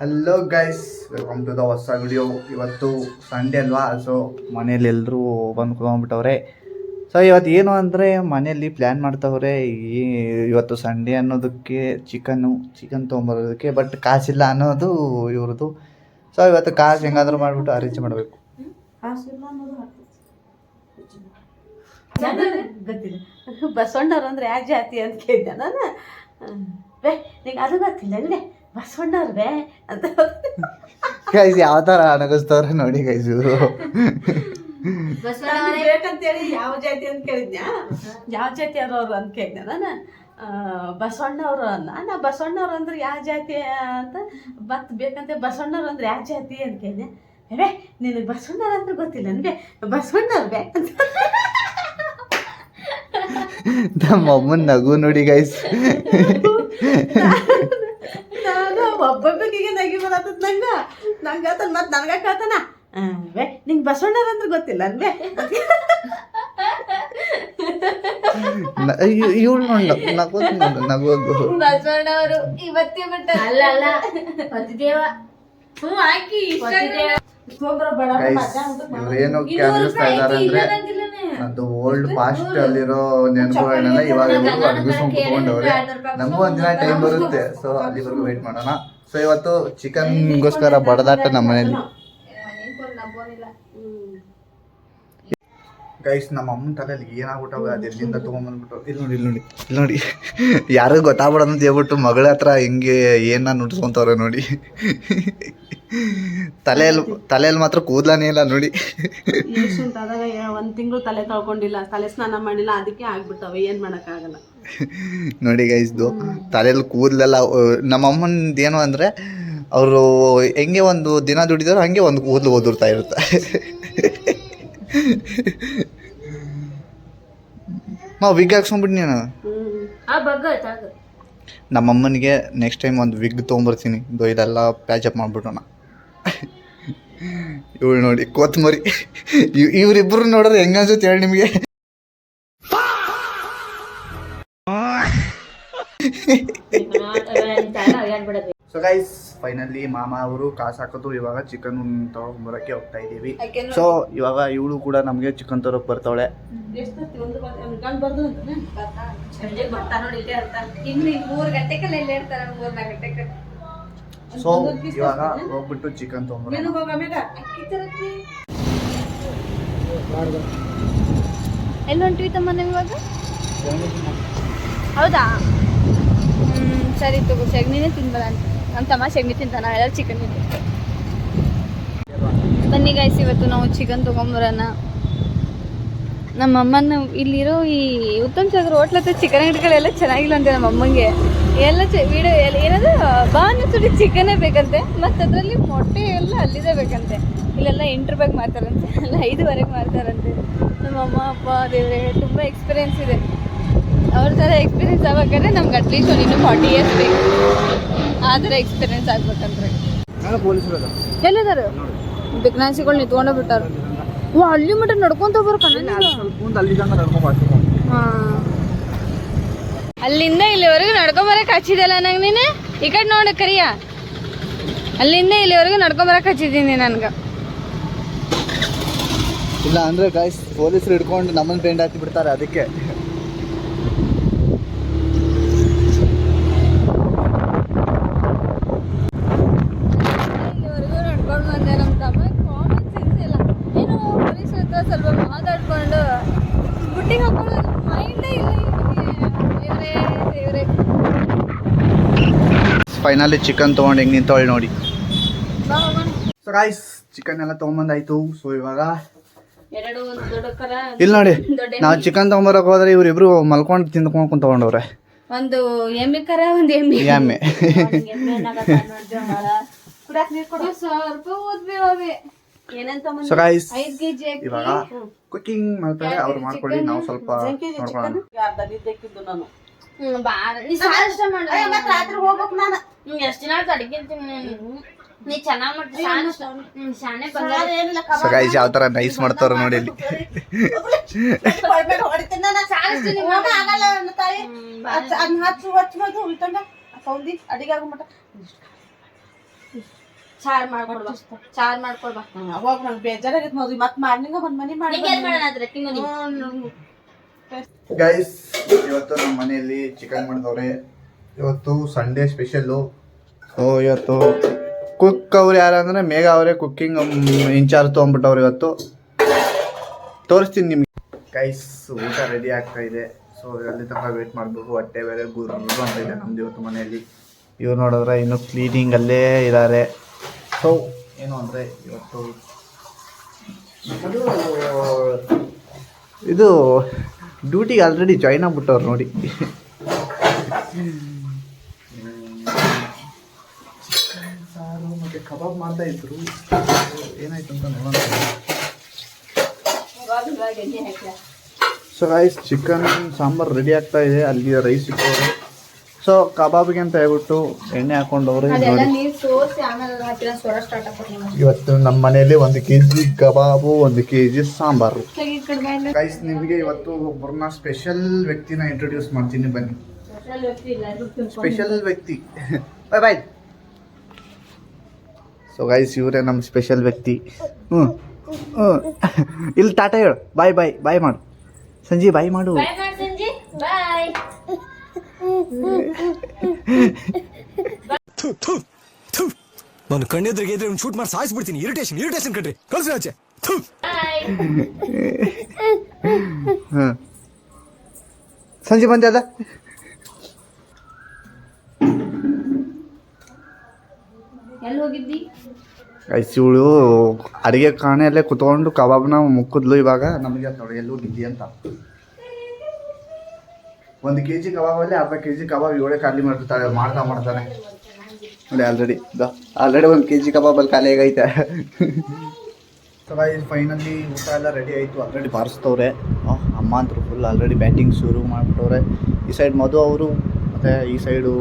Hello guys, welcome to the ಹೊಸ video. ಇವತ್ತು Sunday ಅಲ್ವಾ, ಸೊ ಮನೇಲಿ ಎಲ್ಲರೂ ಬಂದು ಕುತ್ಕೊಂಡ್ಬಿಟ್ಟವ್ರೆ. ಸೊ ಇವತ್ತು ಏನು ಅಂದರೆ ಮನೆಯಲ್ಲಿ ಪ್ಲ್ಯಾನ್ ಮಾಡ್ತವ್ರೆ. ಇವತ್ತು ಸಂಡೇ ಅನ್ನೋದಕ್ಕೆ ಚಿಕನ್ ತೊಗೊಂಬರೋದಕ್ಕೆ, ಬಟ್ ಕಾಸಿಲ್ಲ ಅನ್ನೋದು ಇವ್ರದ್ದು. ಸೊ ಇವತ್ತು ಕಾಸು ಹೆಂಗಾದ್ರೂ ಮಾಡಿಬಿಟ್ಟು ಅರೇಂಜ್ ಮಾಡಬೇಕು. ಗೊತ್ತಿಲ್ಲ. ಬಸವಣ್ಣವ್ರು ಅಂದ್ರೆ ಯಾವ ಜಾತಿ ಅಂತ ಕೇಳಿದ್ದೆ ನಾನು. ನಿಂಗೆ ಅದು ಗೊತ್ತಿಲ್ಲ ಅಂದರೆ ಬಸವಣ್ಣವ್ರೆ ಅಂತ ಗೈಸ್ ಯಾವ ಥರ ಅನಗಿಸ್ತವ್ರೆ ನೋಡಿ ಗೈಸ್ ಇವರು. ಬೇಕಂತೇಳಿ ಯಾವ ಜಾತಿ ಅಂತ ಕೇಳಿದ್ನ್ಯಾ, ಯಾವ ಜಾತಿ ಅವ್ರವ್ರು ಅಂತ ಕೇಳಿದ್ದೆ ನಾನು. ಬಸವಣ್ಣವ್ರು ನಾ ಬಸವಣ್ಣವ್ರು ಅಂದ್ರೆ ಯಾವ ಜಾತಿ ಅಂತ ಮತ್ತೆ ಬೇಕಂತ ಬಸವಣ್ಣವ್ರು ಅಂದ್ರೆ ಯಾವ ಜಾತಿ ಅಂತ ಕೇಳಿದೆ. ನಿನಗೆ ಬಸವಣ್ಣವ್ರು ಅಂದ್ರೆ ಗೊತ್ತಿಲ್ಲ ನನಗೆ ಬಸವಣ್ಣವ್ರು ಬೇಕಂತ. ನಮ್ಮ ಅಮ್ಮನ ನಗು ನೋಡಿ ಗೈಸ್. ನಾನು ಒಬ್ಬೊಬ್ಬರಿಗೆ ನಗಿ ಬರತ್ತದ ನಂಗೆ ಆತನ ಮತ್ತೆ ನನಗೆ ಕಾತನ. ನಿಂಗೆ ಬಸವಣ್ಣವ್ರು ಅಂದ್ರೆ ಗೊತ್ತಿಲ್ಲ ಅನ್ಬೇ. ಇವಳು ನಗೋದು ಬಸವಣ್ಣವರು ಇವತ್ತೇ ಬಿಟ್ಟ ಅಲ್ಲ ಅಲ್ಲ ಪತಿದೇವ ಹಾಕಿ ಇವ್ರೇನು ಅನ್ನಿಸ್ತಾ ಇದಾರೆ ಅಂದ್ರೆ ಅದು ಓಲ್ಡ್ ಪಾಸ್ಟ್ ಅಲ್ಲಿರೋ ನೆನಪುಗಳನ್ನೆಲ್ಲ ಇವಾಗ ಅಡಗಿಸ್ಕೊಂಡು ಕುತ್ಕೊಂಡವ್ರೆ. ನಮಗೂ ಒಂದಿನ ಟೈಮ್ ಬರುತ್ತೆ, ಸೊ ಅಲ್ಲಿವರೆಗೂ ವೇಟ್ ಮಾಡೋಣ. ಸೊ ಇವತ್ತು ಚಿಕನ್ಗೋಸ್ಕರ ಬಡದಾಟ ನಮ್ಮ ಮನೇಲಿ. ಗೈಸ್, ನಮ್ಮ ಅಮ್ಮನ ತಲೆಯಲ್ಲಿ ಏನಾಗ್ಬಿಟ್ಟವೆ ಅದು ಎಲ್ಲಿಂದ ತೊಗೊಂಬಂದ್ಬಿಟ್ಟು ಇಲ್ಲಿ ನೋಡಿ ಯಾರಿಗೂ ಗೊತ್ತಾಗ್ಬಿಡೋದು ಅಂತ ಹೇಳ್ಬಿಟ್ಟು ಮಗಳ ಹತ್ರ ಹಿಂಗೆ ಏನ ನುಡ್ಸ್ಕೊಂತವ್ರೆ ನೋಡಿ. ತಲೆಯಲ್ಲಿ ಮಾತ್ರ ಕೂದಲನೇ ಇಲ್ಲ ನೋಡಿ. ಅದಾಗ ಒಂದು ತಿಂಗಳು ತಲೆ ತೊಳ್ಕೊಂಡಿಲ್ಲ, ತಲೆ ಸ್ನಾನ ಮಾಡಿಲ್ಲ, ಅದಕ್ಕೆ ಆಗ್ಬಿಟ್ಟವೆ. ಏನು ಮಾಡೋಕ್ಕಾಗಲ್ಲ ನೋಡಿ ಗೈಸ್ದು ತಲೆಯಲ್ಲಿ ಕೂದಲೆಲ್ಲ. ನಮ್ಮ ಅಮ್ಮನದು ಏನು ಅಂದರೆ ಅವರು ಹೆಂಗೆ ಒಂದು ದಿನ ದುಡಿದವ್ರು ಹಂಗೆ ಒಂದು ಕೂದಲು ಓದಿರ್ತಾ ಇರುತ್ತೆ. ವಿಗ್ ಹಾಕ್ಸ್ಕೊಂಡ್ಬಿಡ್ನಿ ನಾನು. ನಮ್ಮಮ್ಮನಿಗೆ ನೆಕ್ಸ್ಟ್ ಟೈಮ್ ಒಂದು ವಿಗ್ ತೊಗೊಂಬರ್ತೀನಿ. ಇದೆಲ್ಲ ಪ್ಯಾಚಪ್ ಮಾಡ್ಬಿಟ್ಟೋಣ. ಇವಳು ನೋಡಿ ಕೊತ್ತಂಬರಿ. ಇವರಿಬ್ಬರು ನೋಡಿದ್ರೆ ಹೆಂಗ ಅನ್ಸುತ್ತೆ ಹೇಳಿ ನಿಮಗೆ? ಸೊ ಗೈಸ್, ಫೈನಲಿ ಮಾಮ ಅವರು ಕಾಸು ಹಾಕೋದು. ಇವಾಗ ಚಿಕನ್ ತಗೊಂಬರಕ್ಕೆ ಹೋಗ್ತಾ ಇದ್ದೀವಿ. ಸೊ ಇವಾಗ ಇವಳು ಕೂಡ ನಮಗೆ ಚಿಕನ್ ತರೋಕೆ ಬರ್ತಾವಳೆ. ಸೊ ಇವಾಗ ಹೋಗ್ಬಿಟ್ಟು ಚಿಕನ್ ತಗೊಂಬರ. ಎಲ್ಲಿ ಹೊಂಟಿವಿ ತಮ್ಮ ನೀವು ಇವಾಗ? ಹೌದಾ, ಸರಿ ತಗೋ. ಸೆಗಣಿನೇ ತಿನ್ಬಲ್ಲ ಅಂತ ನಮ್ಮ ತಮ್ಮ ಸೆಗಣಿ ತಿಂತಾನ, ನಾವೆಲ್ಲ ಚಿಕನ್ ತಿಂತೀವಿ. ಬನ್ನಿ ಗೈಸ್, ಇವತ್ತು ನಾವು ಚಿಕನ್ ತೊಗೊಂಬರೋಣ. ನಮ್ಮ ಅಮ್ಮನ ಇಲ್ಲಿರೋ ಈ ಉತ್ತಮ್ ಸಾಗರ್ ಹೋಟ್ಲ್ ಹತ್ರ ಚಿಕನ್ ಅಂಗಡಿಗಳೆಲ್ಲ ಚೆನ್ನಾಗಿಲ್ಲ ಅಂತೆ. ನಮ್ಮ ಅಮ್ಮಂಗೆ ಎಲ್ಲ ವಿಡಿಯೋ ಏನದು ಬಾನು ಸುಡಿ ಚಿಕನ್ನೇ ಬೇಕಂತೆ, ಮತ್ತು ಅದರಲ್ಲಿ ಮೊಟ್ಟೆ ಎಲ್ಲ ಅಲ್ಲಿದೆ ಬೇಕಂತೆ. ಇಲ್ಲೆಲ್ಲ 8 ರೂಪಾಯಿಗೆ ಮಾರ್ತಾರಂತೆ, ಅಲ್ಲ 5ವರೆಗೆ ಮಾರ್ತಾರಂತೆ. ನಮ್ಮ ಅಮ್ಮ ಅಪ್ಪ ದೇವ್ರೆ ತುಂಬ ಎಕ್ಸ್ಪೀರಿಯೆನ್ಸ್ ಇದೆ. ಅವ್ರ ಥರ ಎಕ್ಸ್ಪೀರಿಯೆನ್ಸ್ ಆಗ್ಬೇಕಾದ್ರೆ ನಮ್ಗೆ ಅಟ್ಲೀಸ್ಟ್ ಒಂದು ಇನ್ನೂ 40 ಇಯರ್ಸ್ ಬೇಕು. ಆ ಥರ ಎಕ್ಸ್ಪೀರಿಯೆನ್ಸ್ ಆಗ್ಬೇಕಂದ್ರೆ ಎಲ್ಲಿದ್ದಾರೆ ಬಿಕ್ನಾಸಿಗಳು ನಿಂತ್ಕೊಂಡೇ ಬಿಟ್ಟಾರ. ಅಲ್ಲಿ ಮಟ್ಟ ನಡ್ಕೊಂತ ಬರೋ ಕಣ್ಣ. ಅಲ್ಲಿಂದ ಇಲ್ಲಿವರೆಗೂ ನಡ್ಕೊಂಬರಕ್ಕೆ ಹಚ್ಚಿದಲ್ಲ ನಂಗೆ ನೀನು. ಈ ಕಡೆ ನೋಡಿ ಕರಿಯ, ಅಲ್ಲಿಂದ ಇಲ್ಲಿವರೆಗೂ ನಡ್ಕೊಂಬರಕ್ಕೆ ಹಚ್ಚಿದ್ದೀನಿ ನನ್ಗೆ. ಇಲ್ಲ ಅಂದ್ರೆ ಗೈಸ್ ಪೊಲೀಸರು ಹಿಡ್ಕೊಂಡು ನಮ್ಮನ್ನು ಪೇಂಟ್ ಹಾಕಿ ಬಿಡ್ತಾರೆ, ಅದಕ್ಕೆ. ಇಲ್ಲಿವರೆಗೂ ನಡ್ಕೊಂಡು ಬಂದೆ. ನಮ್ಮ ತಮ್ಮ ಕಾಮನ್ ಸೆನ್ಸ್ ಇಲ್ಲ. ಏನು ಪೊಲೀಸರ ಹತ್ರ ಸ್ವಲ್ಪ ಮಾತಾಡ್ಕೊಂಡು ಬುಟ್ಟಿಗೆ ಹಾಕೊಳ್ಳೋದು ಮೈಂಡೇ ಇಲ್ಲ ಇವರೇ ದೇವ್ರೆ. ಫೈನಲಿ ಚಿಕನ್ ತೊಗೊಂಡು ಹೆಂಗೆ ನಿಂತವಳು ನೋಡಿ. ಸೊ ಗೈಸ್, ಚಿಕನ್ ಎಲ್ಲ ತೊಗೊಂಬಂದಾಯ್ತು. ಸೊ ಇವಾಗ ಇಲ್ಲಿ ನೋಡಿ, ನಾವು ಚಿಕನ್ ತೊಗೊಂಬರಕ್ಕೆ ಹೋದ್ರೆ ಇವರಿಬ್ರು ಮಲ್ಕೊಂಡು ತಿಂದ್ಕೊಂಡು ಕುಂತ್ಕೊಂಡವ್ರೆ. ಒಂದು ಎಮ್ಮೆ ಕರ, ಒಂದು ಎಮ್ಮೆ. ಸೊ ಗೈಸ್, ಇವಾಗ ಕುಕಿಂಗ್ ಮಾಡ್ತಾರೆ ಅವ್ರು, ಮಾಡ್ಕೊಳ್ಳಿ, ನಾವು ಸ್ವಲ್ಪ ನೋಡ್ಕೊಳ್ಳೋಣ. ಸೊ ಗೈಸ್ ಯಾವ ತರ ನೈಸ್ ಮಾಡ್ತಾರ ನೋಡಿ ಅಲ್ಲಿ. ಚಾರ್ ಮಾಡ್ಕೊಡ್ಬಾ ಚಾರ್ ಮಾಡ್ಕೊಡ್ಬಾ ಅವಾಗ ನಂಗೆ ಬೇಜಾರಾಗಿತ್ತು ಮದ್ವಿ ಮತ್ತೆ ಮಾರ್ನಿಂಗ ಒಂದು ಮನೆ ಮಾಡಿ ನಿಂಗೆ ಏನ್ ಮಾಡೋಣ ಅಂದ್ರೆ ತಿಂಗಳು ಗೈಸ್ ಇವತ್ತು ನಮ್ಮ ಮನೆಯಲ್ಲಿ ಚಿಕನ್ ಮಾಡಿದವ್ರೆ. ಇವತ್ತು ಸಂಡೇ ಸ್ಪೆಷಲ್ಲು. ಸೊ ಇವತ್ತು ಕುಕ್ ಅವ್ರು ಯಾರಂದ್ರೆ ಮೇಘ ಅವರೇ ಕುಕ್ಕಿಂಗ್ ಇನ್ಚಾರ್ಜ್ ತೊಗೊಂಡ್ಬಿಟ್ಟವ್ರು. ಇವತ್ತು ತೋರಿಸ್ತೀನಿ ನಿಮ್ಗೆ. ಗೈಸ್ ಊಟ ರೆಡಿ ಆಗ್ತಾ ಇದೆ. ಸೊ ಅಲ್ಲಿ ತನಕ ವೇಟ್ ಮಾಡಬೇಕು. ಹೊಟ್ಟೆ ಬೇರೆ ಗುರು ಅಂತ ಇದೆ ನಮ್ದು ಇವತ್ತು ಮನೆಯಲ್ಲಿ. ಇವ್ರು ನೋಡಿದ್ರೆ ಇನ್ನೂ ಕ್ಲೀನಿಂಗಲ್ಲೇ ಇದ್ದಾರೆ. ಸೊ ಏನು ಅಂದರೆ ಇವತ್ತು ಇದು ಡ್ಯೂಟಿಗೆ ಆಲ್ರೆಡಿ ಜಾಯ್ನ್ ಆಗ್ಬಿಟ್ಟವ್ರು ನೋಡಿ. ಚಿಕನ್ ಸಾರು ಮತ್ತು ಕಬಾಬ್ ಮಾಡ್ತಾ ಇದ್ರು. ಏನಾಯ್ತು ಅಂತ ನೋಡೋಣ. So rice chicken sambar ready ಆಗ್ತಾ ಇದೆ. ಅಲ್ಲಿ ರೈಸ್ ಇಟ್ಟವ್ರೆ. ಸೊ ಕಬಾಬಿಗೆ ಅಂತ ಹೇಳ್ಬಿಟ್ಟು ಎಣ್ಣೆ ಹಾಕೊಂಡವ್ರೆ. ಇವತ್ತು ನಮ್ಮ ಮನೆಯಲ್ಲಿ 1 kg ಕಬಾಬು, 1 kg ಸಾಂಬಾರು. ಗೈಸ್ ನಿಮಗೆ ಇವತ್ತು ಒಬ್ಬರನ್ನ ಸ್ಪೆಷಲ್ ವ್ಯಕ್ತಿನ ಇಂಟ್ರೊಡ್ಯೂಸ್ ಮಾಡ್ತೀನಿ ಬನ್ನಿ. ಸ್ಪೆಷಲ್ ವ್ಯಕ್ತಿ ಬಾಯ್ ಬಾಯ್. ಸೊ ಗೈಸ್ ಇವರೇ ನಮ್ಮ ಸ್ಪೆಷಲ್ ವ್ಯಕ್ತಿ. ಇಲ್ಲಿ ಟಾಟಾ ಹೇಳು. ಬಾಯ್ ಬಾಯ್ ಬಾಯ್ ಮಾಡು ಸಂಜಿ. ಬಾಯ್ ಮಾಡು. ನಾನು ಕಣ್ಣೆದ್ರಿಗೆ ಇದ್ರೆ ಶೂಟ್ ಮಾಡಿ ಸಾಯಿಸ್ಬಿಡ್ತೀನಿ. ಇರಿಟೇಷನ್ ಕಣ್ರಿ. ಕಳ್ಸಿ ಆಚೆ. ಸಂಜೆ ಬಂದೆ ಅದ. ಎಲ್ಲಿ ಹೋಗಿದ್ದಿ? ಇವಳು ಅಡಿಗೆ ಕಾಣೆಯಲ್ಲೇ ಕುತ್ಕೊಂಡು ಕಬಾಬ್ನ ಮುಕ್ಕಿದ್ಲು. ಇವಾಗ ನಮಗೆ ನೋಡಿ ಎಲ್ಲಿ ಹೋಗಿದ್ದಿ ಅಂತ. 1 kg ಕಬಾಬಲ್ಲಿ ಅರ್ಧ kg ಕಬಾಬ್ ಇವಳೇ ಖಾಲಿ ಮಾಡಿರ್ತಾಳೆ. ಮಾಡ್ತಾನೆ ನೋಡಿ. ಆಲ್ರೆಡಿ 1 kg ಕಬಾಬಲ್ಲಿ ಖಾಲಿ ಆಗೈತೆ. ಫೈನಲಿ ಊಟ ಎಲ್ಲ ರೆಡಿ ಆಯಿತು. ಆಲ್ರೆಡಿ ಬಾರಿಸ್ತವ್ರೆ ಅಮ್ಮ ಅಂತರು ಫುಲ್. ಆಲ್ರೆಡಿ ಬ್ಯಾಟಿಂಗ್ ಶುರು ಮಾಡಿಬಿಟ್ಟವ್ರೆ. ಈ ಸೈಡ್ ಮಧು ಅವರು ಮತ್ತು ಈ ಸೈಡು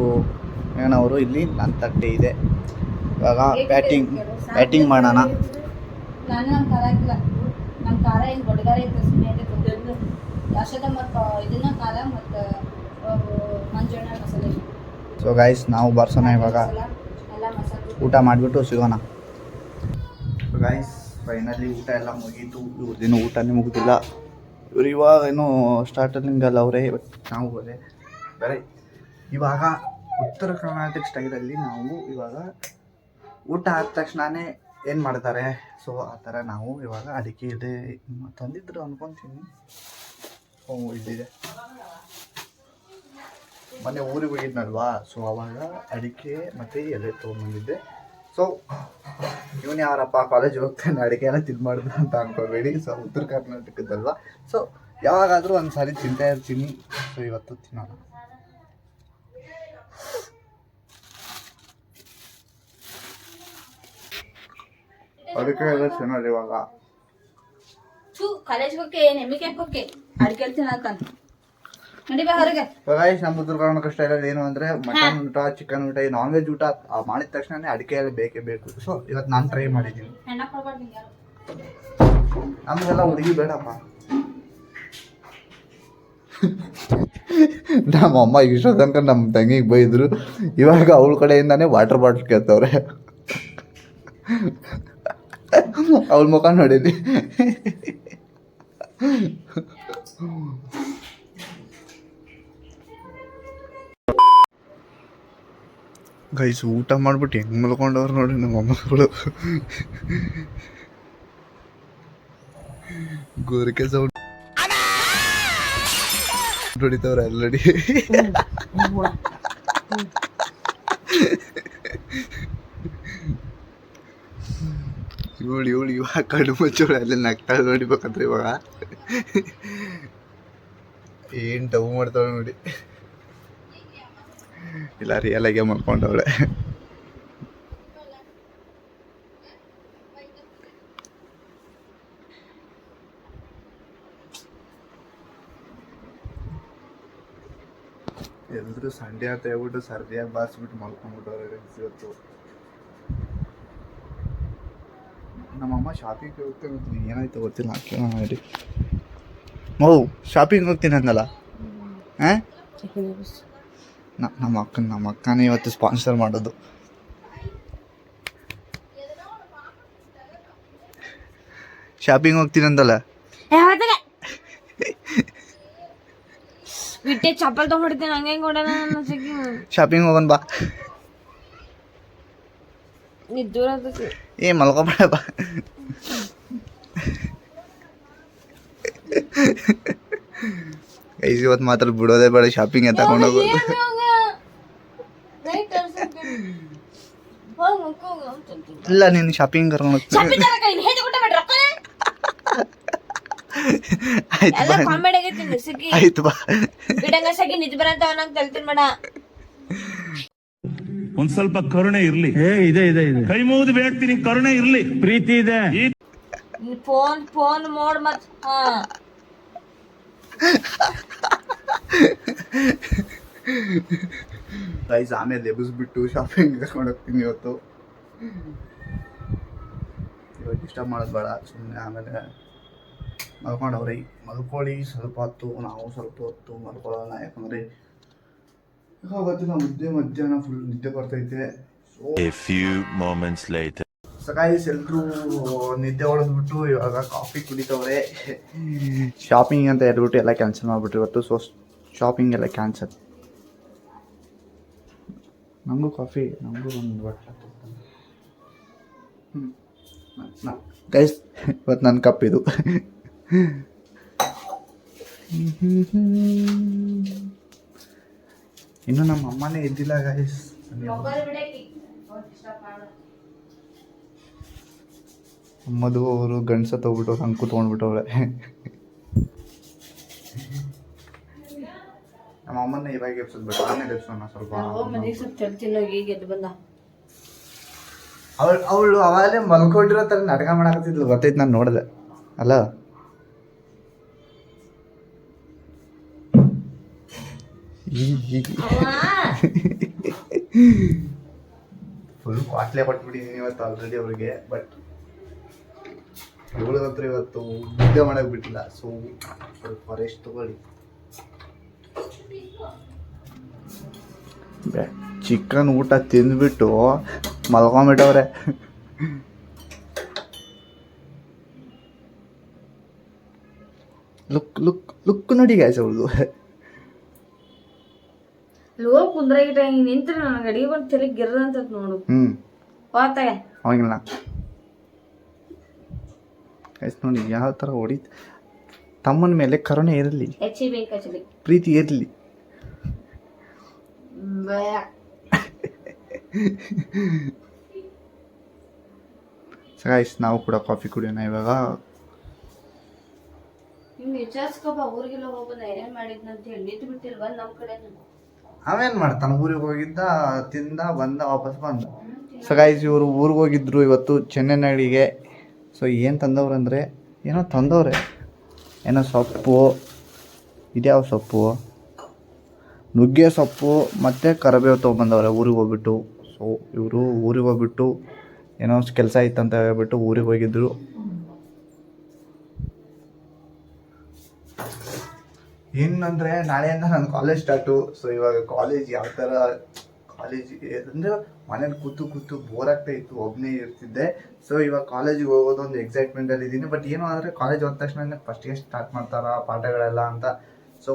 ಏನವರು. ಇಲ್ಲಿ ನನ್ನ ತಟ್ಟೆ ಇದೆ. ಇವಾಗ ಬ್ಯಾಟಿಂಗ್ ಮಾಡೋಣ. ನಾನು ನಮ್ಮ ಖಾರ ಹಾಕಿಲ್ಲ. ನಮ್ಮ ಖಾರ ಏನು ದೊಡ್ಡಗಾರ ಐತೆ ಸುಮ್ಮನೆ ಅಷ್ಟದ ಮತ್ತು ಇದನ್ನ ಖಾರ ಮತ್ತು ಮಂಜುಣ್ಣ ಮಸಾಲೆ. ಸೊ ಗೈಸ್ ನಾವು ಬರ್ಸೋಣ ಇವಾಗ. ಎಲ್ಲ ಮಸಾಲೆ ಊಟ ಮಾಡಿಬಿಟ್ಟು ಸಿಗೋಣ. ಗೈಸ್ ಫೈನಲಿ ಊಟ ಎಲ್ಲ ಮುಗೀತು. ಇವ್ರದ್ದೇನು ಊಟನೇ ಮುಗಿದಿಲ್ಲ. ಇವ್ರು ಇವಾಗ ಏನೋ ಸ್ಟಾರ್ಟರಿಂಗಲ್ಲ ಅವರೇ. ನಾವು ಹೋದೆ ಬೇರೆ. ಇವಾಗ ಉತ್ತರ ಕರ್ನಾಟಕ ಸ್ಟೈಲಲ್ಲಿ ನಾವು ಇವಾಗ ಊಟ ಆದ ತಕ್ಷಣವೇ ಏನು ಮಾಡ್ತಾರೆ. ಸೊ ಆ ಥರ ನಾವು ಇವಾಗ ಅಡಿಕೆ ಇದೆ ತಂದಿದ್ರು ಅಂದ್ಕೊತೀನಿ. ಇದಿದೆ. ಮೊನ್ನೆ ಊರಿಗೆ ಹೋಗಿದ್ನಲ್ವಾ. ಸೊ ಅವಾಗ ಅಡಿಕೆ ಮತ್ತು ಎಲೆ ತೊಗೊಂಬಂದಿದ್ದೆ. ಸೊ ಇವನು ಯಾರಪ್ಪ ಕಾಲೇಜಿಗೆ ಹೋಗ್ತಾನೆ ಅಡಿಕೆ ಎಲ್ಲ ತಿನ್ಮಾಡ್ದು ಅಂತ ಅನ್ಕೋಬೇಡಿ. ಸೊ ಉತ್ತರ ಕರ್ನಾಟಕದಲ್ವಾ. ಸೊ ಯಾವಾಗಾದರೂ ಒಂದು ಸಾರಿ ತಿಂತಾ ಇರ್ತೀನಿ. ಸೊ ಇವತ್ತು ತಿನ್ನೋಣ. ಅದಕ್ಕೆ ಎಲ್ಲ ಚೆನ್ನಾಗಿ ಇವಾಗ ಕಾಲೇಜ್ಗೆ ಹೋಗಿ ನೆಮ್ಮಿಗೆ ಹೋಗಿ ಅಡಿಕೆ ತಿನ್ನಕಂತ ನಡಿ ಬಾ ಹೊರಗೆ. ಗೈಸ್ ನಮ್ಮ ಉತ್ತರ ಕರ್ನಾಟಕ ಸ್ಟೈಲಲ್ಲಿ ಏನು ಅಂದರೆ ಮಟನ್ ಊಟ, ಚಿಕನ್ ಊಟ, ಈ ನಾನ್ ವೆಜ್ ಊಟ ಮಾಡಿದ ತಕ್ಷಣ ಅಡಿಕೆ ಎಲ್ಲ ಬೇಕೇ ಬೇಕು. ಸೊ ಇವತ್ತು ನಾನು ಟ್ರೈ ಮಾಡಿದ್ದೀನಿ. ಹೆಣ್ಣ ಕೊಡ್ಬಾರ್ದು ಯಾರು. ನಮಗೆಲ್ಲ ಹುಡುಗಿ ಬೇಡಪ್ಪ. ನಮ್ಮಮ್ಮ ಇಷ್ಟೋ ತನಕ ನಮ್ಮ ತಂಗಿಗೆ ಬೈದ್ರು. ಇವಾಗ ಅವಳ ಕಡೆಯಿಂದಾನೇ ವಾಟರ್ ಬಾಟ್ಲ್ ಕೇಳ್ತವ್ರೆ. ಅವಳ ಮುಖ ನೋಡಿದ್ವಿ. ಗೈಸ್ ಊಟ ಮಾಡ್ಬಿಟ್ಟು ಹೆಂಗೆ ಮಲ್ಕೊಂಡವ್ರು ನೋಡಿ ನಮ್ಮ ಅಮ್ಮಗಳು. ಗೋರಿಕೆ ಸೌಂಡ್ ಹೊಡಿತವ್ರೆ ಆಲ್ರೆಡಿ. ಇವಳು ಇವಾಗ ಕಣ್ಣು ಮುಚ್ಚೋಳು ಅಲ್ಲಿ ನಗ್ತಾಳೆ ನೋಡಿಬೇಕಂದ್ರೆ. ಇವಾಗ ಏನು ಟವ್ ಮಾಡ್ತಾಳೆ ನೋಡಿ. ಇಲ್ಲ ರಿಯಲಾಗೆ ಮಾಡ್ಕೊಂಡವಳೆ. ಎಲ್ಲರೂ ಸಂಡೇ ಅಂತ ಹೇಳ್ಬಿಟ್ಟು ಸರ್ದಿಯಾಗಿ ಬಾರಿಸ್ಬಿಟ್ಟು ಮಾಡ್ಕೊಂಡ್ಬಿಟ್ಟವ್ರೆ ಇವತ್ತು. ನಮ್ಮಮ್ಮ ಶಾಪಿಂಗ್ ಹೋಗ್ತೀನಿ. ಏನಾಯ್ತು ಗೊತ್ತಿಲ್ಲ. ಕೇಳೋಣ ಹೇಳಿ. ಮೌ ಶಾಪಿಂಗ್ ಹೋಗ್ತೀನಿ ಅಂದಲ್ಲ. ಹಾಂ ನಮ್ಮ ಅಕ್ಕನೇ ಇವತ್ತು ಸ್ಪಾನ್ಸರ್ ಮಾಡೋದು. ಶಾಪಿಂಗ್ ಹೋಗ್ತೀನಿ ಅಂತಲ್ಲ. ಬಿಟ್ಟೆ ಚಪ್ಪಲ್ ತಗೊಂಡಿರ್ತೇನೆ ಹಂಗೆ ಕೊಡೋಣ ಶಾಪಿಂಗ್ ಹೋಗೋಣ ಬಾ. ನಿದ್ದೂರ ಮಲ್ಕೊಬೇಡ ಬಾ. ಗೈಸ್ ಇವತ್ತು ಮಾತ್ರ ಬಿಡೋದೇ ಬೇಡ, ಶಾಪಿಂಗ್ ತಗೊಂಡೋಗು. ಇಲ್ಲ ನೀನು ಶಾಪಿಂಗ್ ಕರ್ಕೊಂಡು ಹೋಗ್ತೀನಿ. ಆಯ್ತು ಬಾ. ಒಂದ್ ಸ್ವಲ್ಪ ಕರುಣೆ ಇರ್ಲಿ. ಇದೆ ಇದೆ ಇದೆ. ಕೈ ಮುಗಿದು ಬೇಡ್ತೀನಿ, ಕರುಣೆ ಇರ್ಲಿ, ಪ್ರೀತಿ ಇದೆ. ಫೋನ್ ಮೋಡ್ ಮತ್ ಗೈಸ್ ಆಮೇಲೆ ಎಬ್ಬಿಸ್ಬಿಟ್ಟು ಶಾಪಿಂಗ್ ಕರ್ಕೊಂಡು ಹೋಗ್ತೀನಿ ಇವತ್ತು ಡಿಸ್ಟರ್ಬ್ ಮಾಡೋದು ಬೇಡ, ಸುಮ್ಮನೆ ಆಮೇಲೆ ಮಲ್ಕೊಂಡವ್ರಿ. ಮಲ್ಕೊಳ್ಳಿ ಸ್ವಲ್ಪ ಹೊತ್ತು, ನಾವು ಸ್ವಲ್ಪ ಹೊತ್ತು ಮಲ್ಕೊಳ್ಳೋಣ. ಯಾಕಂದರೆ ಗೊತ್ತಿಲ್ಲ ಮಧ್ಯಾಹ್ನ ಫುಲ್ ನಿದ್ದೆ ಬರ್ತೈತೆ. ಸೊ ಗೈಸ್ ಎಲ್ಲರೂ ನಿದ್ದೆ ಹೊಡೆದ್ಬಿಟ್ಟು ಇವಾಗ ಕಾಫಿ ಕುಡಿತವ್ರೆ. ಶಾಪಿಂಗ್ ಅಂತ ಹೇಳ್ಬಿಟ್ಟು ಎಲ್ಲ ಕ್ಯಾನ್ಸಲ್ ಮಾಡಿಬಿಟ್ರು ಇವತ್ತು. ಸೊ ಶಾಪಿಂಗ್ ಎಲ್ಲ ಕ್ಯಾನ್ಸಲ್. ನನಗೂ ಕಾಫಿ, ನನಗೂ ಒಂದು ಬಟ್ಟೆ. ಗೈಸ್ ಇವತ್ತು ನನ್ನ ಕಪ್ ಇದು. ಇನ್ನು ನಮ್ಮ ಅಮ್ಮನೇ ಎದ್ದಿಲ್ಲ ಗೈಸ್. ಮಧು ಅವರು ಗಂಡಸ ತಗೊಬಿಟ್ಟು ಹಂಗೆ ಕೂತ್ಕೊಂಡ್ಬಿಟ್ಟವ್ರೆ. ನಮ್ಮ ಅಮ್ಮನ ಇವಾಗ ಎಬ್ಸೋದ್ಬಿಟ್ಟು ಆಮೇಲೆ ಎಬ್ಸೋಣ ಸ್ವಲ್ಪ. ಅವಳು ಅವಾಗಲೇ ಮಲ್ಕೊಂಡಿರೋ ಥರ ನಾಟಕ ಮಾಡಕತ್ತಿದ್ಲು, ಗೊತ್ತೈತೆ, ನಾನು ನೋಡಿದೆ ಅಲ್ಲ. ಫುಲ್ ಕ್ವಾಟ್ಲೆ ಕೊಟ್ಬಿಟ್ಟಿದ್ದೀನಿ ಇವತ್ತು ಆಲ್ರೆಡಿ ಅವ್ರಿಗೆ. ಬಟ್ ಇವಳಿಗಂತೂ ಇವತ್ತು ನಿದ್ದೆ ಮಾಡಕ್ಕೆ ಬಿಟ್ಟಿಲ್ಲ. ಸೊ ಸ್ವಲ್ಪ ರೆಸ್ಟ್ ತಗೊಳ್ಳಿ. ಚಿಕನ್ ಊಟ ತಿಂದ್ಬಿಟ್ಟು ಮಲ್ಕೊಂಬಿಟ್ಟವ್ರೆ. ಲುಕ್ ನೋಡಿ ಗಾಯ್ಸ್ ಅವಳು. ಲೋ ಕುಂದ್ರಾಗಿಟ್ಟ ಹಿಂಗೆ ನಿಂತ್ರೆ ನನಗೆ ಅಡಿಗೆ ಬಂದು ತಲೆ ಗಿರ್ರ ಅಂತ ನೋಡು. ಹೋತಾಗ ಅವಾಗಿಲ್ಲ ಗೈಸ್ ನೋಡಿ ಯಾವ ಥರ ಹೊಡಿ. ತಮ್ಮನ ಮೇಲೆ ಕರುಣೆ ಇರಲಿ, ಪ್ರೀತಿ ಇರಲಿ. ಗೈಸ್ ನಾವು ಕೂಡ ಕಾಫಿ ಕುಡಿಯೋಣ ಇವಾಗ. ಅವೇನು ಮಾಡ್ತಾನೆ, ಊರಿಗೆ ಹೋಗಿದ್ದ, ತಿಂದ, ಬಂದ, ವಾಪಸ್ ಬಂದ. ಸೊ ಗೈಸ್ ಇವರು ಊರಿಗೆ ಹೋಗಿದ್ರು ಇವತ್ತು ಚೆನ್ನೈನಹಳ್ಳಿಗೆ. ಸೊ ಏನು ತಂದವ್ರು ಅಂದರೆ ಏನೋ ತಂದವ್ರೆ, ಏನೋ ಸೊಪ್ಪು, ಇದ್ಯಾವ ಸೊಪ್ಪು, ನುಗ್ಗೆ ಸೊಪ್ಪು ಮತ್ತು ಕರಿಬೇವು ತೊಗೊಂಬಂದವ್ರೆ ಊರಿಗೆ ಹೋಗ್ಬಿಟ್ಟು. ಸೊ ಇವರು ಊರಿಗೆ ಹೋಗ್ಬಿಟ್ಟು ಏನೋ ಕೆಲಸ ಇತ್ತಂತ ಹೇಳ್ಬಿಟ್ಟು ಊರಿಗೆ ಹೋಗಿದ್ರು. ಏನಂದರೆ ನಾಳೆಯಿಂದ ನನ್ನ ಕಾಲೇಜ್ ಸ್ಟಾರ್ಟು. ಸೊ ಇವಾಗ ಕಾಲೇಜ್ ಯಾವ ಥರ, ಕಾಲೇಜ್ ಅಂದರೆ ಮನೇಲಿ ಕೂತು ಬೋರ್ ಆಗ್ತಾ ಇತ್ತು, ಒಬ್ಬನೇ ಇರ್ತಿದ್ದೆ. ಸೊ ಇವಾಗ ಕಾಲೇಜಿಗೆ ಹೋಗೋದು ಒಂದು ಎಕ್ಸೈಟ್ಮೆಂಟಲ್ಲಿ ಇದ್ದೀನಿ. ಬಟ್ ಏನು ಅಂದರೆ ಕಾಲೇಜ್ ಹೋದ ತಕ್ಷಣ ಫಸ್ಟಿಗೆ ಸ್ಟಾರ್ಟ್ ಮಾಡ್ತಾರ ಪಾಠಗಳೆಲ್ಲ ಅಂತ. ಸೊ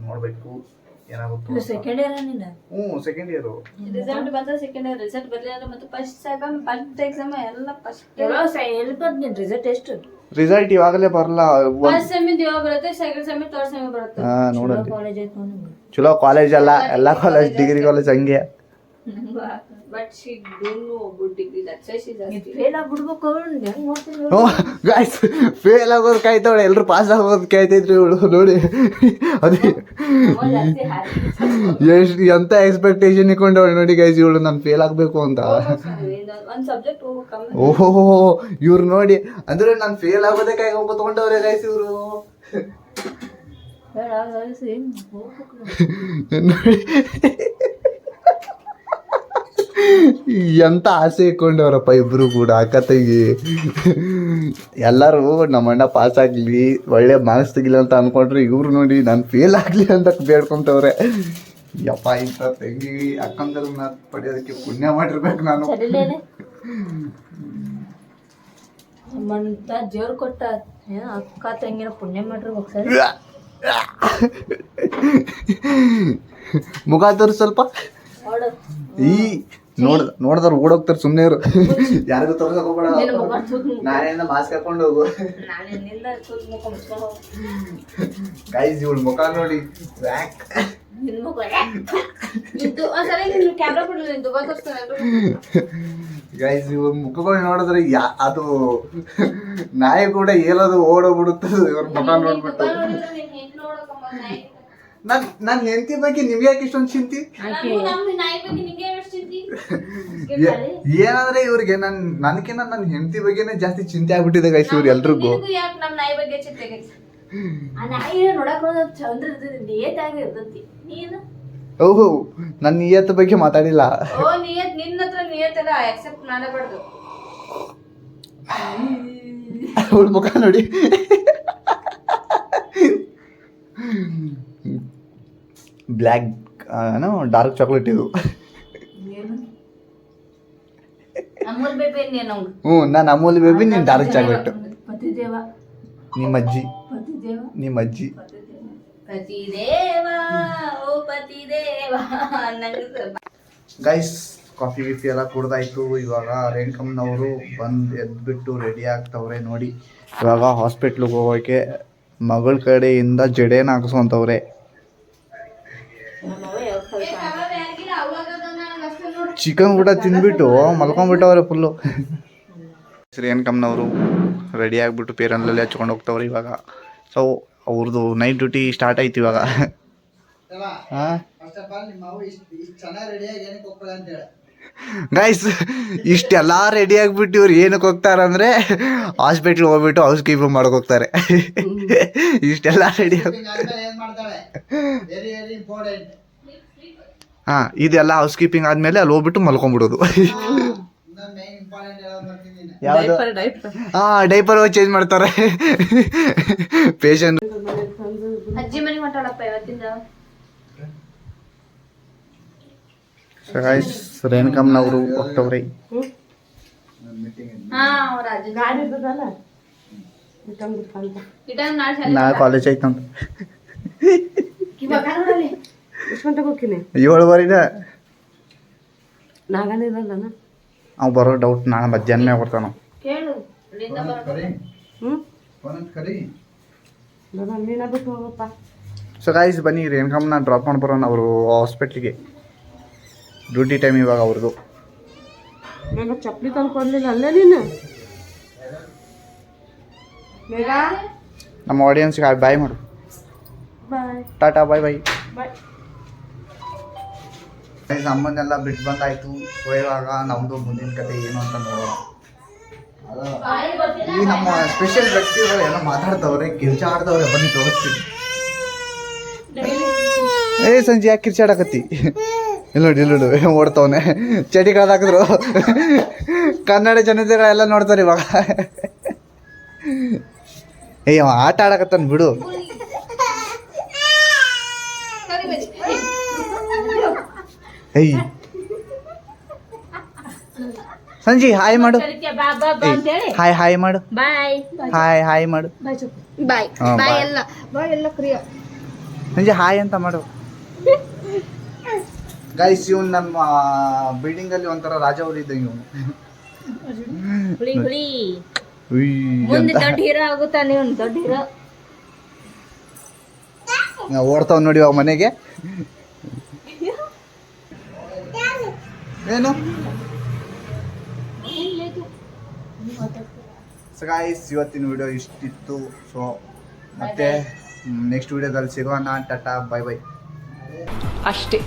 ನೋಡಬೇಕು ಏನಾಗುತ್ತೆ. ಸೆಕೆಂಡ್ ಇಯರ್ ನೀನು? Second year. ರಿಸಲ್ಟ್ ಬಂದ ಸೆಕೆಂಡ್ ಇಯರ್, ರಿಸಲ್ಟ್ ಬರಲಿಲ್ಲ ಮತ್ತೆ ಫಸ್ಟ್ ಎಕ್ಸಾಮ್ ಎಲ್ಲ ಫಸ್ಟ್ ಎಲ್ಲಿ ಬಂದು ನಿನ್ನ ರಿಸಲ್ಟ್ ಎಷ್ಟು? ರಿಸಲ್ಟ್ ಇವಾಗಲೇ ಬರಲ್ಲ. ಫಸ್ಟ್ ಸೆಮಿಂದ ಇವಾಗ ಬರುತ್ತೆ, ಸೆಕೆಂಡ್ ಸೆಮಿಂದ ಥರ್ಡ್ ಸೆಮಿಂದ ಬರುತ್ತೆ. ನೋಡೋದು ಕಾಲೇಜ್ ಐತೆ ಚಲೋ ಕಾಲೇಜ್ ಅಲ್ಲ, ಎಲ್ಲ ಕಾಲೇಜ್ ಡಿಗ್ರಿ ಕಾಲೇಜ್ ಹಂಗೆ. But she don't know about degree, that's why she just fail ಆಗ್ಬಿಡ್ಬೇಕು. ಹೆಂಗ್ ಮಾಡ್ತೀನಿ ಗೈಸ್, ಫೇಲ್ ಆಗೋದು ಕಾಯ್ತಾವಳೆ, ಎಲ್ಲರೂ ಪಾಸ್ ಆಗೋದು ಕಾಯ್ತೈತ್ರಿ ಇವಳು ನೋಡಿ. ಅದೇ ಎಷ್ಟು ಎಂತ ಎಕ್ಸ್ಪೆಕ್ಟೇಷನ್ ಇಟ್ಕೊಂಡವಳು ನೋಡಿ ಗೈಸ್ ಇವಳು, ನಾನು ಫೇಲ್ ಆಗಬೇಕು ಅಂತ. ಒಂದು ಸಬ್ಜೆಕ್ಟ್ ಹೋಗ್ಬೇಕು. ಓಹೋ ಇವ್ರು ನೋಡಿ, ಅಂದ್ರೆ ನಾನು ಫೇಲ್ ಆಗೋದೇ ಕಾಯಿ ಕೂತ್ಕೊಂಡವ್ರೆ ಗೈಸ್ ಇವರು ನೋಡಿ. ಎಂತ ಆಸೆ ಇಟ್ಕೊಂಡವ್ರಪ್ಪ ಇಬ್ರು ಕೂಡ, ಅಕ್ಕ ತಂಗಿ ಎಲ್ಲರೂ ನಮ್ಮಣ್ಣ ಪಾಸ್ ಆಗಲಿ, ಒಳ್ಳೆ ಮಾರ್ಕ್ಸ್ ತೆಗಿಲ್ಲ ಅಂತ ಅನ್ಕೊಂಡ್ರೆ ಇವ್ರು ನೋಡಿ ನಾನು ಫೇಲ್ ಆಗಲಿ ಅಂತ ಬೇಡ್ಕೊಂತವ್ರೆ. ಯಪ್ಪ ಇಂಥ ತಂಗಿ ಅಕ್ಕಂದ್ರನ್ನ ಪಡೆಯೋದಕ್ಕೆ ಪುಣ್ಯ ಮಾಡಿರ್ಬೇಕು ನಾನು. ಮಂತ ಜೋರ್ ಕೊಟ್ಟ ಅಕ್ಕ ತಂಗಿನ ಪುಣ್ಯ ಮಾಡ್ರಿ ಹೋಗ್ಸರಿ ಮುಖ ತೋರಿಸ್ ಸ್ವಲ್ಪ. ಈ ನೋಡಿದ್ರು ಓಡೋಗ್ತಾರೆ ಸುಮ್ಮನೆ ಇರು. ಯಾರಿಗೂ ತೋರ್ಸಕ್ ಹೋಗ್ಬೇಡ. ನಾನೇನ ಮಾಸ್ಕ್ ಹಾಕೊಂಡು ಹೋಗು. ಗೈಸ್ ಇವಳು ಮುಖ ನೋಡಿ ಗೈಸ್ ಇವ್ರ ಮುಖಗಳು ನೋಡಿದ್ರೆ ಅದು ನಾಯಿ ಕೂಡ ಹೇಳೋದು ಓಡೋಗ್ಬಿಡುತ್ತದೆ ಇವ್ರ ಮುಖ ನೋಡ್ಬಿಟ್ಟು. ನನ್ ಹೆಂಡತಿ ಬಗ್ಗೆ ನಿಮ್ಗೆ ಯಾಕೆ ಇಷ್ಟೊಂದು ಚಿಂತಿ? ಏನಂದ್ರೆ ಇವ್ರಿಗೆ ನನ್ಕಿನ್ನ ನನ್ನ ಹೆಂಡತಿ ಬಗ್ಗೆನೇ ಜಾಸ್ತಿ ಚಿಂತೆ ಆಗ್ಬಿಟ್ಟಿದೆ ಗೈಸ್ ಇವ್ರು ಎಲ್ರಿಗೂ. ಓಹೋ ನನ್ನ ನಿಯತ್ ಬಗ್ಗೆ ಮಾತಾಡಿಲ್ಲ. ಅವಳ ಮುಖ ನೋಡಿ. ಬ್ಲ್ಯಾಕ್ ಏನೋ ಡಾರ್ಕ್ ಚಾಕ್ಲೇಟ್ ಇದು. ಹ್ಞೂ ನಾನು ಅಮೂಲ್ ಬೇಬಿ, ನೀನು ಡಾರ್ಕ್ ಚಾಕ್ಲೇಟ್. ನಿಮ್ಮ ಅಜ್ಜಿ ಗೈಸ್ ಕಾಫಿ ಗಿಫಿ ಎಲ್ಲ ಕುಡ್ದಾಯ್ತು. ಇವಾಗ ರೇಣುಕಮ್ಮನವರು ಎದ್ಬಿಟ್ಟು ರೆಡಿ ಆಗ್ತವ್ರೆ ನೋಡಿ. ಇವಾಗ ಹಾಸ್ಪಿಟ್ಲಿಗೆ ಹೋಗೋಕೆ ಮಗಳ ಕಡೆಯಿಂದ ಜಡೆನ ಹಾಕಿಸ್ಕೊಂತವ್ರೆ. ಚಿಕನ್ ಊಟ ತಿಂದ್ಬಿಟ್ಟು ಮಲ್ಕೊಂಡ್ಬಿಟ್ಟವ್ರೆ ಫುಲ್ಲು. ರೇಣುಕಮ್ಮನವರು ರೆಡಿ ಆಗಿಬಿಟ್ಟು ಪೇರನ್ಲಲ್ಲಿ ಹಚ್ಕೊಂಡು ಹೋಗ್ತವ್ರೆ ಇವಾಗ. ಸೊ ಅವ್ರದ್ದು ನೈಟ್ ಡ್ಯೂಟಿ ಸ್ಟಾರ್ಟ್ ಆಯ್ತು ಇವಾಗ. ಗೈಸ್ ಇಷ್ಟೆಲ್ಲ ರೆಡಿ ಆಗಿಬಿಟ್ಟು ಇವ್ರು ಏನಕ್ಕೆ ಹೋಗ್ತಾರಂದ್ರೆ ಹಾಸ್ಪಿಟ್ಲಿಗೆ ಹೋಗ್ಬಿಟ್ಟು ಹೌಸ್ ಕೀಪಿಂಗ್ ಮಾಡೋಕೆ ಹೋಗ್ತಾರೆ. ಇಷ್ಟೆಲ್ಲ ರೆಡಿ ಹಾಂ ಇದೆಲ್ಲ ಹೌಸ್ ಕೀಪಿಂಗ್ ಆದಮೇಲೆ ಅಲ್ಲಿ ಹೋಗ್ಬಿಟ್ಟು ಮಲ್ಕೊಂಡ್ಬಿಡೋದು. ಯಾವುದು ಹಾಂ ಡೈಪರ್ ಚೇಂಜ್ ಮಾಡ್ತಾರೆ ಪೇಷಂಟ್. ಅಜ್ಜಿ ಮನೆ ಮಾತಾಡಪ್ಪ ಇವತ್ತಿಂದ. ರೇಣುಕಮ್ಮನವರು ಹೋಗ್ತವ್ರಿ. ನಾಳೆ ಕಾಲೇಜ್ ಐತಂತ. 7:30 ಅವ್ ಬರೋ ಡೌಟ್ ನಾಳೆ ಮಧ್ಯಾಹ್ನ ಬರ್ತಾನ. ಸೊ ಗೈಸ್ ಬನ್ನಿ ರೇಣುಕಮ್ಮನ ಡ್ರಾಪ್ ಮಾಡಿ ಬರೋಣ ಅವರು ಹಾಸ್ಪಿಟ್ಲಿಗೆ. ಡ್ಯೂಟಿ ಟೈಮ್ ಇವಾಗ ಅವ್ರದ್ದು. ಚಪ್ಪಲಿ ತಂದ್ಕೊಡ್ಲಿಲ್ಲ ಅಲ್ಲೇ ನೀನು. ನಮ್ಮ ಆಡಿಯನ್ಸ್ಗೆ ಬಾಯ್ ಮಾಡು. ಟಾಟಾ ಬಾಯ್ ಬಾಯ್. ಅಮ್ಮನ್ನೆಲ್ಲ ಬಿಟ್ಟು ಬಂದಾಯ್ತು. ಸೊ ಇವಾಗ ನಮ್ಮದು ಮುಂದಿನ ಕತೆ ಏನು ಅಂತ ನೋಡೋಣ. ಈ ನಮ್ಮ ಸ್ಪೆಷಲ್ ವ್ಯಕ್ತಿಗಳು ಎಲ್ಲ ಮಾತಾಡ್ತವ್ರೆ, ಕಿರ್ಚಾಡ್ತವ್ರೆ. ಬನ್ನಿ ತೋರಿಸ್ತೀನಿ. ಸಂಜೆ ಯಾಕೆ ಕಿರ್ಚಾಡಕತ್ತಿ? ಇಲ್ಲೋಡು ಓಡ್ತವನೆ. ಚಟಿ ಕಳೆದಾಕಿದ್ರು ಕನ್ನಡ ಜನತೆಗಳೆಲ್ಲ ನೋಡ್ತಾರೆ ಇವಾಗ. ಅವ ಆಟ ಆಡಕತ್ತಾನ ಬಿಡು. ಸಂಜಿ ಹಾಯ್ ಮಾಡು. ಹಾಯ್ ಮಾಡು. ಹಾಯ್ ಮಾಡು. ಸಂಜೆ ಹಾಯ್ ಅಂತ ಮಾಡು. ಗೈಸ್ ಇವನು ನಮ್ಮ ಬಿಲ್ಡಿಂಗ್ ಅಲ್ಲಿ ಒಂಥರ ರಾಜ ಅವ್ರು ಇದ್ದಂಗೆ ಇವನು. ಓಡ್ತಾವ್ ನೋಡಿ ಅವ ಮನೆಗೆ. ಏನು ಸೊ ಗೈಸ್ ಇವತ್ತಿನ ವಿಡಿಯೋ ಇಷ್ಟಿತ್ತು. ಸೊ ಮತ್ತೆ ನೆಕ್ಸ್ಟ್ ವಿಡಿಯೋದಲ್ಲಿ ಸಿಗೋಣ. ಟಾಟಾ ಬಾಯ್ ಬಾಯ್. ಅಷ್ಟೇ.